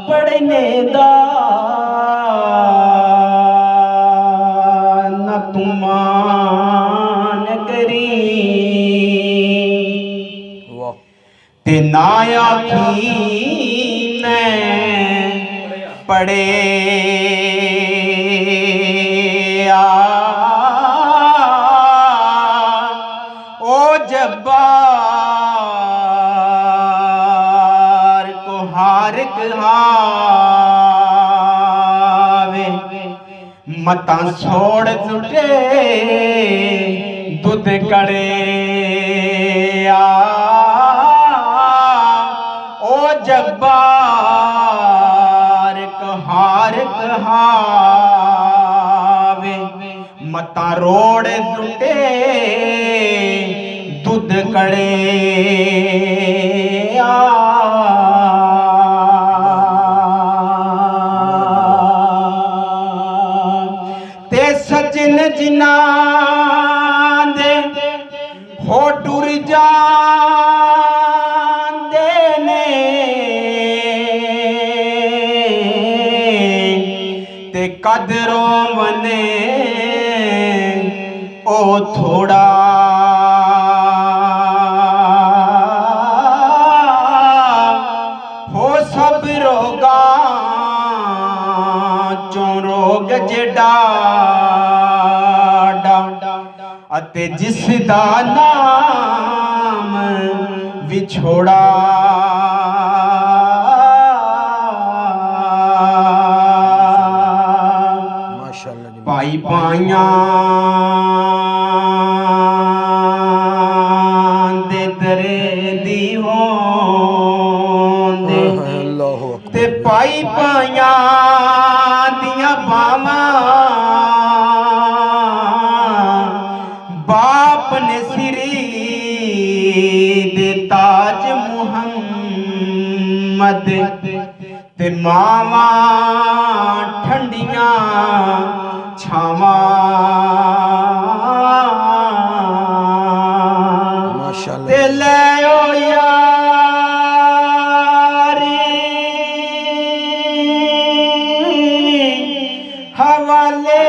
पढ़ने दा न तुमान करी ते ना आखी मैं पढ़े ओ जब्बार को हार कहावे मता छोड़ जुटे दुध कड़े ओ जब्बार को हार कहावे मता रोड़ जुटे दुध कड़े ते सजन जिना दे हो टुर जांदे ने ते कदरों बने ओ थोड़ा हो सब रोगा चों रोग जेड़ा अते जिस दा नाम विछोड़ा पाई पाइया दे दरे दी होंदे ते पाई पाइया दिया बावां बाप ने सिरी दे ताज मुहम्मद ते मावा ठंडियां छावा ते ले ओ यारी हवाले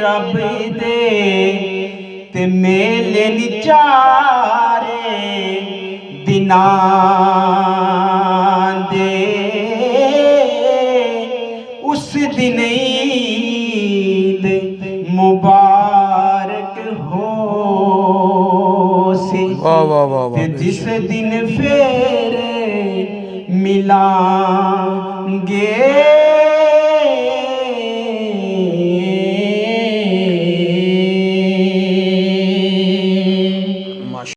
रब दे ते मेले निचारे दिनां दे उस दिन ईद मुबारक हो सी ते जिस दिन फेर मिलांगे